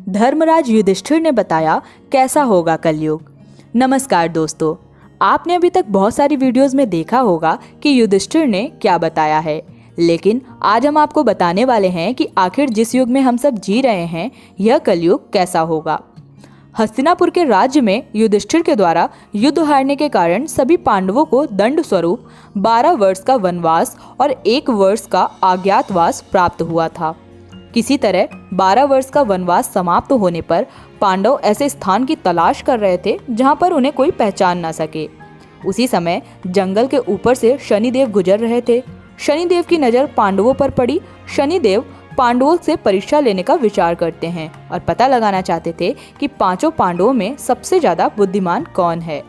धर्मराज युधिष्ठिर ने बताया कैसा होगा कलयुग। नमस्कार दोस्तों, आपने अभी तक बहुत सारी वीडियोस में देखा होगा कि युधिष्ठिर ने क्या बताया है, लेकिन आज हम आपको बताने वाले हैं कि आखिर जिस युग में हम सब जी रहे हैं यह कलयुग कैसा होगा। हस्तिनापुर के राज्य में युधिष्ठिर के द्वारा युद्ध हारने के कारण सभी पांडवों को दंड स्वरूप 12 वर्ष का वनवास और 1 वर्ष का अज्ञातवास प्राप्त हुआ था। किसी तरह 12 वर्ष का वनवास समाप्त होने पर पांडव ऐसे स्थान की तलाश कर रहे थे जहां पर उन्हें कोई पहचान न सके। उसी समय जंगल के ऊपर से शनिदेव गुजर रहे थे। शनिदेव की नज़र पांडवों पर पड़ी। शनिदेव पांडवों से परीक्षा लेने का विचार करते हैं और पता लगाना चाहते थे कि 5 पांडवों में सबसे ज़्यादा बुद्धिमान कौन है।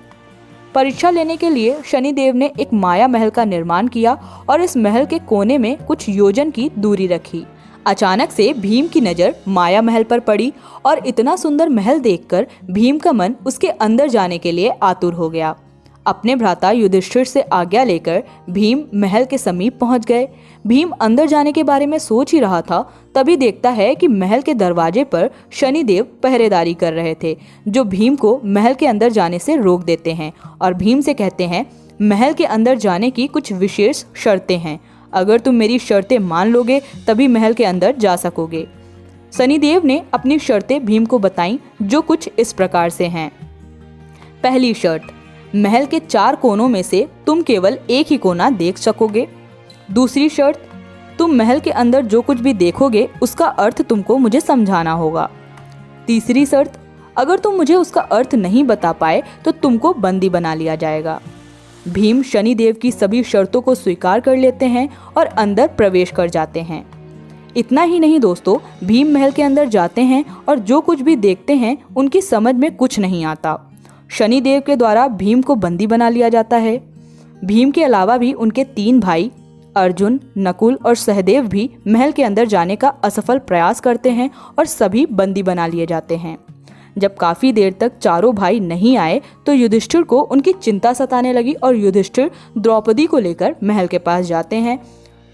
परीक्षा लेने के लिए शनिदेव ने एक माया महल का निर्माण किया और इस महल के कोने में कुछ योजन की दूरी रखी। अचानक से भीम की नज़र माया महल पर पड़ी और इतना सुंदर महल देखकर भीम का मन उसके अंदर जाने के लिए आतुर हो गया। अपने भ्राता युधिष्ठिर से आज्ञा लेकर भीम महल के समीप पहुंच गए। भीम अंदर जाने के बारे में सोच ही रहा था, तभी देखता है कि महल के दरवाजे पर शनिदेव पहरेदारी कर रहे थे, जो भीम को महल के अंदर जाने से रोक देते हैं और भीम से कहते हैं, महल के अंदर जाने की कुछ विशेष शर्तें हैं। अगर तुम मेरी शर्तें मान लोगे तभी महल के अंदर जा सकोगे। शनिदेव ने अपनी शर्तें भीम को बताईं, जो कुछ इस प्रकार से हैं। पहली शर्त, महल के 4 कोनों में से तुम केवल एक ही कोना देख सकोगे। दूसरी शर्त, तुम महल के अंदर जो कुछ भी देखोगे उसका अर्थ तुमको मुझे समझाना होगा। तीसरी शर्त, अगर तुम मुझे उसका अर्थ नहीं बता पाए तो तुमको बंदी बना लिया जाएगा। भीम शनिदेव की सभी शर्तों को स्वीकार कर लेते हैं और अंदर प्रवेश कर जाते हैं। इतना ही नहीं दोस्तों, भीम महल के अंदर जाते हैं और जो कुछ भी देखते हैं उनकी समझ में कुछ नहीं आता। शनिदेव के द्वारा भीम को बंदी बना लिया जाता है। भीम के अलावा भी उनके 3 भाई अर्जुन, नकुल और सहदेव भी महल के अंदर जाने का असफल प्रयास करते हैं और सभी बंदी बना लिए जाते हैं। जब काफ़ी देर तक चारों भाई नहीं आए तो युधिष्ठिर को उनकी चिंता सताने लगी और युधिष्ठिर द्रौपदी को लेकर महल के पास जाते हैं।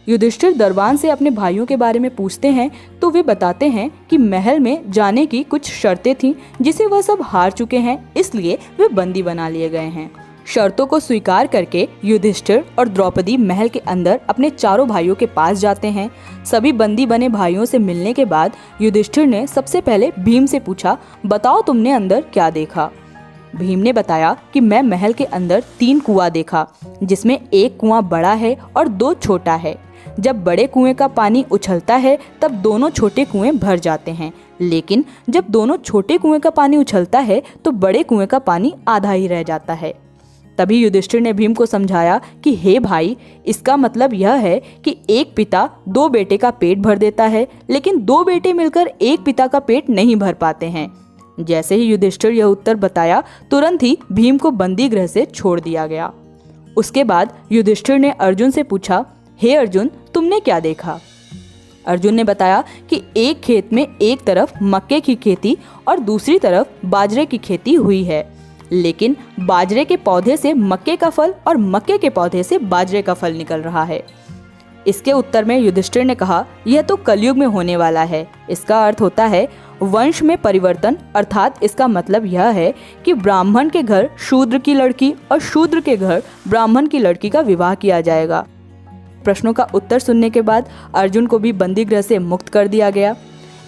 युधिष्ठिर दरबान से अपने भाइयों के बारे में पूछते हैं तो वे बताते हैं कि महल में जाने की कुछ शर्तें थीं जिसे वह सब हार चुके हैं, इसलिए वे बंदी बना लिए गए हैं। शर्तों को स्वीकार करके युधिष्ठिर और द्रौपदी महल के अंदर अपने चारों भाइयों के पास जाते हैं। सभी बंदी बने भाइयों से मिलने के बाद युधिष्ठिर ने सबसे पहले भीम से पूछा, बताओ तुमने अंदर क्या देखा। भीम ने बताया कि मैं महल के अंदर 3 कुआं देखा, जिसमें एक कुआं बड़ा है और 2 छोटा है। जब बड़े कुएं का पानी उछलता है तब दोनों छोटे कुएं भर जाते हैं, लेकिन जब दोनों छोटे कुएं का पानी उछलता है तो बड़े कुएं का पानी आधा ही रह जाता है। तभी युधिष्ठिर ने भीम को समझाया कि हे भाई, इसका मतलब यह है कि एक पिता 2 बेटे का पेट भर देता है, लेकिन 2 बेटे मिलकर एक पिता का पेट नहीं भर पाते हैं। जैसे ही युधिष्ठिर यह उत्तर बताया, तुरंत ही भीम को बंदी गृह से छोड़ दिया गया। उसके बाद युधिष्ठिर ने अर्जुन से पूछा, हे अर्जुन, तुमने क्या देखा। अर्जुन ने बताया कि एक खेत में एक तरफ मक्के की खेती और दूसरी तरफ बाजरे की खेती हुई है, लेकिन बाजरे के पौधे से मक्के का फल और मक्के के पौधे से बाजरे का फल निकल रहा है। इसके उत्तर में युधिष्ठिर ने कहा, यह तो कलयुग में होने वाला है। इसका अर्थ होता है वंश में परिवर्तन, अर्थात इसका मतलब यह है कि ब्राह्मण के घर शूद्र की लड़की और शूद्र के घर ब्राह्मण की लड़की का विवाह किया जाएगा। प्रश्नों का उत्तर सुनने के बाद अर्जुन को भी बंदी गृह से मुक्त कर दिया गया।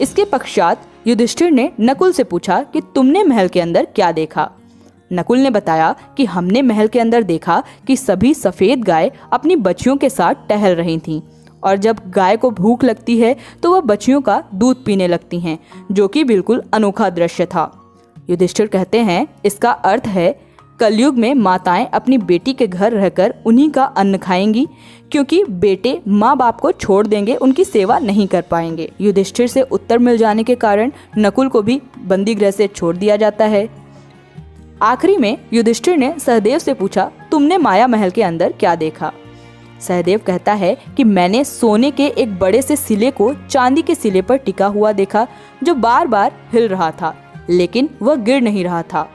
इसके पश्चात युधिष्ठिर ने नकुल से पूछा कि तुमने महल के अंदर क्या देखा। नकुल ने बताया कि हमने महल के अंदर देखा कि सभी सफ़ेद गाय अपनी बच्चियों के साथ टहल रही थीं और जब गाय को भूख लगती है तो वह बच्चियों का दूध पीने लगती हैं, जो कि बिल्कुल अनोखा दृश्य था। युधिष्ठिर कहते हैं, इसका अर्थ है कलयुग में माताएं अपनी बेटी के घर रहकर उन्हीं का अन्न खाएंगी, क्योंकि बेटे माँ बाप को छोड़ देंगे, उनकी सेवा नहीं कर पाएंगे। युधिष्ठिर से उत्तर मिल जाने के कारण नकुल को भी बंदी गृह से छोड़ दिया जाता है। आखिरी में युधिष्ठिर ने सहदेव से पूछा, तुमने माया महल के अंदर क्या देखा। सहदेव कहता है कि मैंने सोने के एक बड़े से सिले को चांदी के सिले पर टिका हुआ देखा, जो बार बार हिल रहा था, लेकिन वह गिर नहीं रहा था।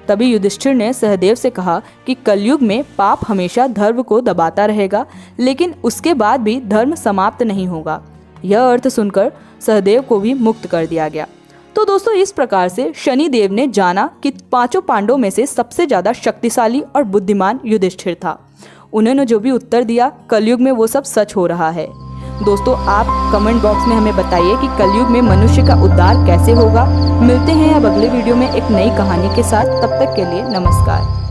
तभी युधिष्ठिर ने सहदेव से कहा कि कलयुग में पाप हमेशा धर्म को दबाता रहेगा, लेकिन उसके बाद भी धर्म समाप्त नहीं होगा। यह अर्थ सुनकर सहदेव को भी मुक्त कर दिया गया। तो दोस्तों इस प्रकार से शनि देव ने जाना कि पांचों पांडवों में से सबसे ज्यादा शक्तिशाली और बुद्धिमान युधिष्ठिर था। उन्होंने जो भी उत्तर दिया कलयुग में वो सब सच हो रहा है। दोस्तों आप कमेंट बॉक्स में हमें बताइए कि कलयुग में मनुष्य का उद्धार कैसे होगा। मिलते हैं अब अगले वीडियो में एक नई कहानी के साथ, तब तक के लिए नमस्कार।